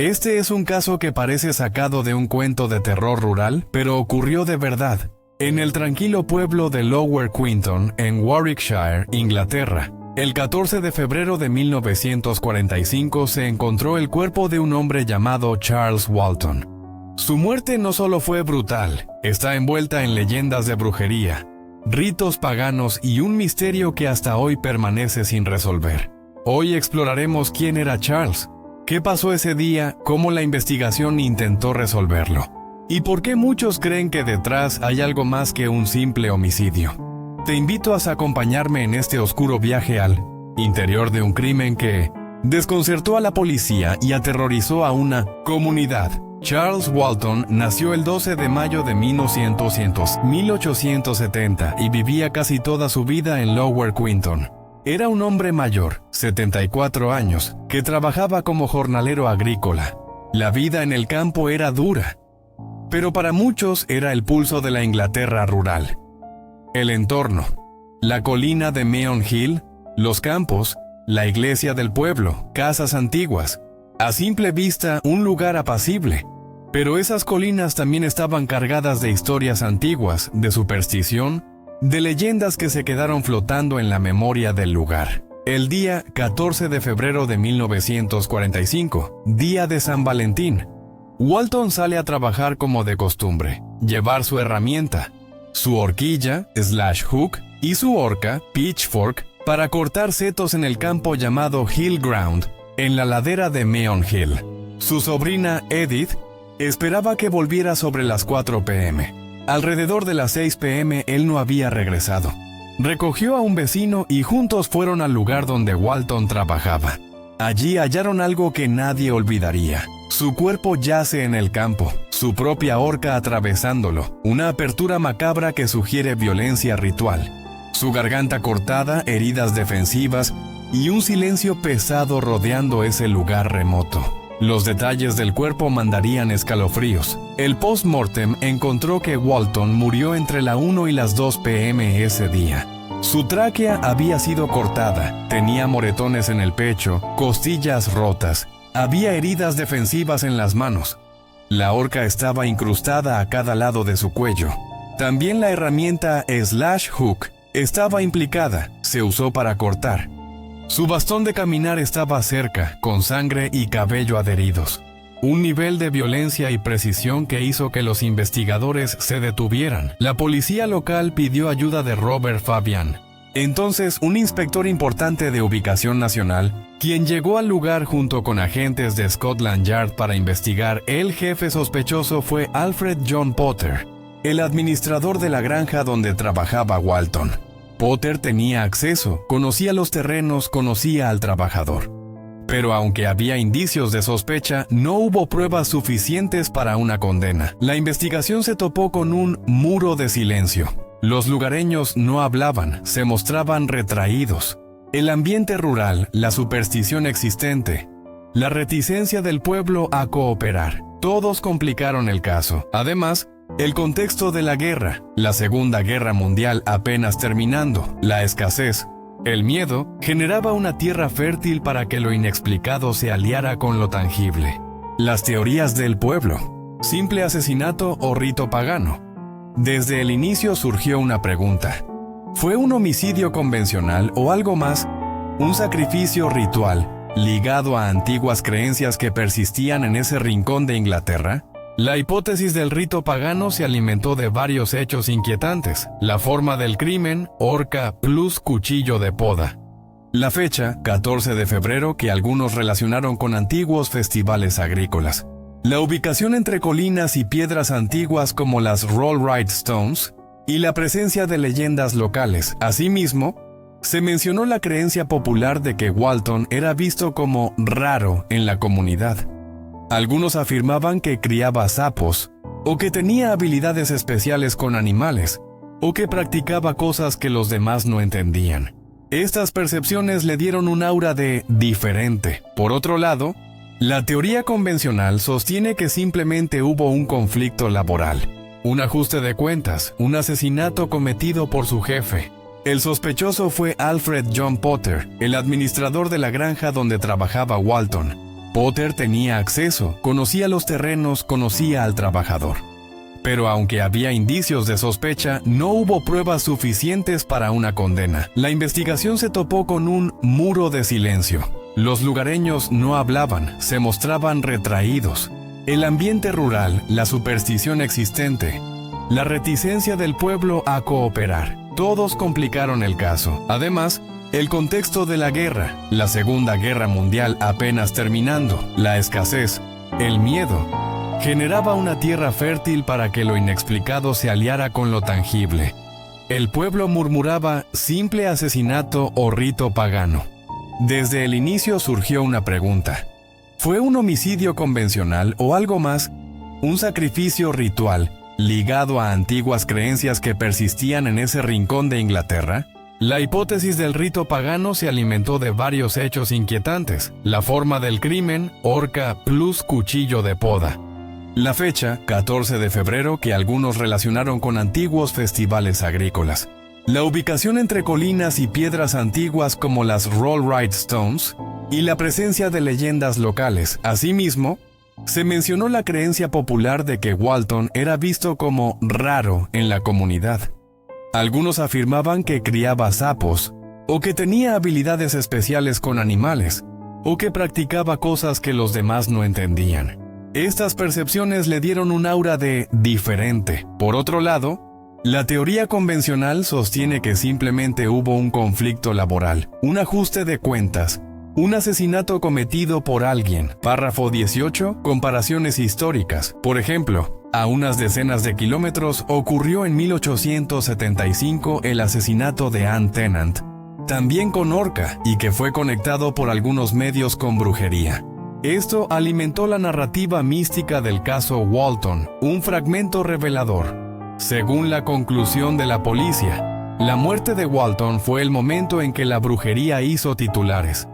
Este es un caso que parece sacado de un cuento de terror rural, pero ocurrió de verdad, en el tranquilo pueblo de Lower Quinton, en Warwickshire, Inglaterra. El 14 de febrero de 1945 se encontró el cuerpo de un hombre llamado Charles Walton. Su muerte no solo fue brutal, está envuelta en leyendas de brujería, ritos paganos y un misterio que hasta hoy permanece sin resolver. Hoy exploraremos quién era Charles, qué pasó ese día, cómo la investigación intentó resolverlo, y por qué muchos creen que detrás hay algo más que un simple homicidio. Te invito a acompañarme en este oscuro viaje al interior de un crimen que desconcertó a la policía y aterrorizó a una comunidad. Charles Walton nació el 12 de mayo de 1870 y vivía casi toda su vida en Lower Quinton. Era un hombre mayor, 74 años, que trabajaba como jornalero agrícola. La vida en el campo era dura, pero para muchos era el pulso de la Inglaterra rural. El entorno, la colina de Meon Hill, los campos, la iglesia del pueblo, casas antiguas. A simple vista, un lugar apacible. Pero esas colinas también estaban cargadas de historias antiguas, de superstición, de leyendas que se quedaron flotando en la memoria del lugar. El día 14 de febrero de 1945, día de San Valentín, Walton sale a trabajar como de costumbre, llevar su herramienta, su horquilla, /hook, y su horca, pitchfork, para cortar setos en el campo llamado Hill Ground, en la ladera de Meon Hill. Su sobrina, Edith, esperaba que volviera sobre las 4 p.m. Alrededor de las 6 p.m. él no había regresado. Recogió a un vecino y juntos fueron al lugar donde Walton trabajaba. Allí hallaron algo que nadie olvidaría. Su cuerpo yace en el campo, su propia horca atravesándolo, una apertura macabra que sugiere violencia ritual. Su garganta cortada, heridas defensivas y un silencio pesado rodeando ese lugar remoto. Los detalles del cuerpo mandarían escalofríos. El post-mortem encontró que Walton murió entre la 1 y las 2 p.m. ese día. Su tráquea había sido cortada, tenía moretones en el pecho, costillas rotas, había heridas defensivas en las manos. La horca estaba incrustada a cada lado de su cuello. También la herramienta /hook estaba implicada, se usó para cortar. Su bastón de caminar estaba cerca, con sangre y cabello adheridos. Un nivel de violencia y precisión que hizo que los investigadores se detuvieran. La policía local pidió ayuda de Robert Fabian, entonces un inspector importante de ubicación nacional, quien llegó al lugar junto con agentes de Scotland Yard para investigar. El jefe sospechoso fue Alfred John Potter, el administrador de la granja donde trabajaba Walton. Potter tenía acceso, conocía los terrenos, conocía al trabajador. Pero aunque había indicios de sospecha, no hubo pruebas suficientes para una condena. La investigación se topó con un muro de silencio. Los lugareños no hablaban, se mostraban retraídos. El ambiente rural, la superstición existente, la reticencia del pueblo a cooperar, todos complicaron el caso. Además, el contexto de la guerra, la Segunda Guerra Mundial apenas terminando, la escasez, el miedo, generaba una tierra fértil para que lo inexplicado se aliara con lo tangible. Las teorías del pueblo, simple asesinato o rito pagano. Desde el inicio surgió una pregunta. ¿Fue un homicidio convencional o algo más? ¿Un sacrificio ritual, ligado a antiguas creencias que persistían en ese rincón de Inglaterra? La hipótesis del rito pagano se alimentó de varios hechos inquietantes. La forma del crimen, horca plus cuchillo de poda. La fecha, 14 de febrero, que algunos relacionaron con antiguos festivales agrícolas. La ubicación entre colinas y piedras antiguas como las Rollright Stones, y la presencia de leyendas locales. Asimismo, se mencionó la creencia popular de que Walton era visto como raro en la comunidad. Algunos afirmaban que criaba sapos, o que tenía habilidades especiales con animales, o que practicaba cosas que los demás no entendían. Estas percepciones le dieron un aura de diferente. Por otro lado, la teoría convencional sostiene que simplemente hubo un conflicto laboral, un ajuste de cuentas, un asesinato cometido por su jefe. El sospechoso fue Alfred John Potter, el administrador de la granja donde trabajaba Walton. Potter tenía acceso, conocía los terrenos, conocía al trabajador. Pero aunque había indicios de sospecha, no hubo pruebas suficientes para una condena. La investigación se topó con un muro de silencio. Los lugareños no hablaban, se mostraban retraídos. El ambiente rural, la superstición existente, la reticencia del pueblo a cooperar, todos complicaron el caso. Además, el contexto de la guerra, la Segunda Guerra Mundial apenas terminando, la escasez, el miedo, generaba una tierra fértil para que lo inexplicado se aliara con lo tangible. El pueblo murmuraba simple asesinato o rito pagano. Desde el inicio surgió una pregunta. ¿Fue un homicidio convencional o algo más? ¿Un sacrificio ritual ligado a antiguas creencias que persistían en ese rincón de Inglaterra? La hipótesis del rito pagano se alimentó de varios hechos inquietantes. La forma del crimen, horca plus cuchillo de poda. La fecha, 14 de febrero, que algunos relacionaron con antiguos festivales agrícolas. La ubicación entre colinas y piedras antiguas como las Rollright Stones y la presencia de leyendas locales. Asimismo, se mencionó la creencia popular de que Walton era visto como raro en la comunidad. Algunos afirmaban que criaba sapos, o que tenía habilidades especiales con animales, o que practicaba cosas que los demás no entendían. Estas percepciones le dieron un aura de diferente. Por otro lado, la teoría convencional sostiene que simplemente hubo un conflicto laboral, un ajuste de cuentas, un asesinato cometido por alguien. Párrafo 18. Comparaciones históricas. Por ejemplo, a unas decenas de kilómetros ocurrió en 1875 el asesinato de Anne Tennant, también con horca, y que fue conectado por algunos medios con brujería. Esto alimentó la narrativa mística del caso Walton, un fragmento revelador. Según la conclusión de la policía, la muerte de Walton fue el momento en que la brujería hizo titulares.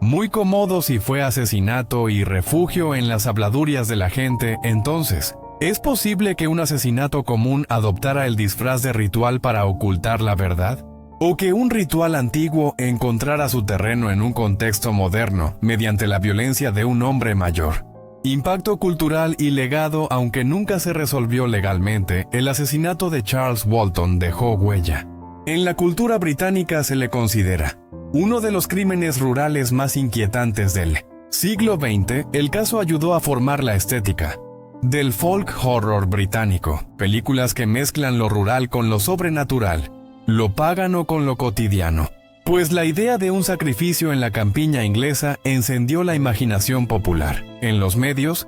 Muy cómodo si fue asesinato y refugio en las habladurías de la gente, entonces, ¿es posible que un asesinato común adoptara el disfraz de ritual para ocultar la verdad? ¿O que un ritual antiguo encontrara su terreno en un contexto moderno mediante la violencia de un hombre mayor? Impacto cultural y legado. Aunque nunca se resolvió legalmente, el asesinato de Charles Walton dejó huella. En la cultura británica se le considera uno de los crímenes rurales más inquietantes del siglo XX. El caso ayudó a formar la estética del folk horror británico, películas que mezclan lo rural con lo sobrenatural, lo pagano con lo cotidiano. Pues la idea de un sacrificio en la campiña inglesa encendió la imaginación popular. En los medios,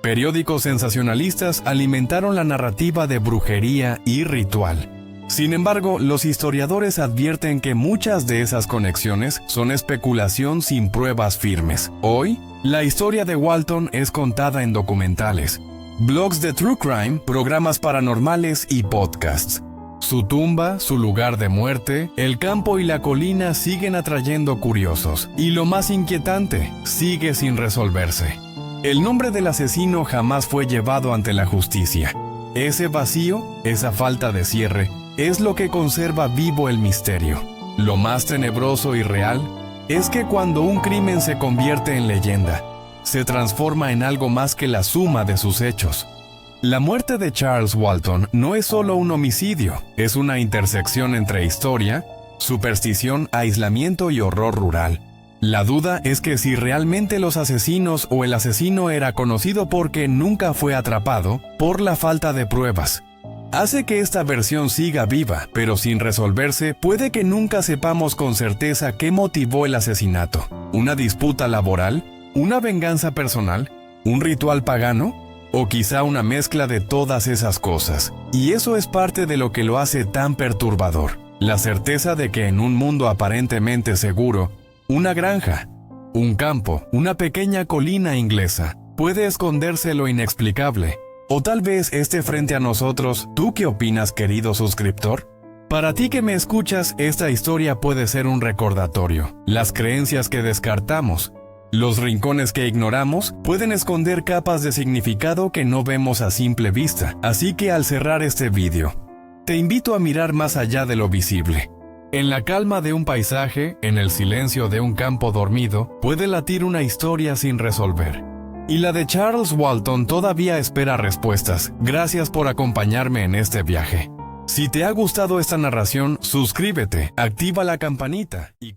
periódicos sensacionalistas alimentaron la narrativa de brujería y ritual. Sin embargo, los historiadores advierten que muchas de esas conexiones son especulación sin pruebas firmes. Hoy, la historia de Walton es contada en documentales, blogs de true crime, programas paranormales y podcasts. Su tumba, su lugar de muerte, el campo y la colina siguen atrayendo curiosos. Y lo más inquietante, sigue sin resolverse. El nombre del asesino jamás fue llevado ante la justicia. Ese vacío, esa falta de cierre, es lo que conserva vivo el misterio. Lo más tenebroso y real es que cuando un crimen se convierte en leyenda, se transforma en algo más que la suma de sus hechos. La muerte de Charles Walton no es solo un homicidio, es una intersección entre historia, superstición, aislamiento y horror rural. La duda es que si realmente los asesinos o el asesino era conocido porque nunca fue atrapado, por la falta de pruebas. Hace que esta versión siga viva, pero sin resolverse, puede que nunca sepamos con certeza qué motivó el asesinato. ¿Una disputa laboral? ¿Una venganza personal? ¿Un ritual pagano? O quizá una mezcla de todas esas cosas. Y eso es parte de lo que lo hace tan perturbador. La certeza de que en un mundo aparentemente seguro, una granja, un campo, una pequeña colina inglesa, puede esconderse lo inexplicable. O tal vez esté frente a nosotros. ¿Tú qué opinas, querido suscriptor? Para ti que me escuchas, esta historia puede ser un recordatorio. Las creencias que descartamos, los rincones que ignoramos, pueden esconder capas de significado que no vemos a simple vista. Así que al cerrar este vídeo, te invito a mirar más allá de lo visible. En la calma de un paisaje, en el silencio de un campo dormido, puede latir una historia sin resolver. Y la de Charles Walton todavía espera respuestas. Gracias por acompañarme en este viaje. Si te ha gustado esta narración, suscríbete, activa la campanita y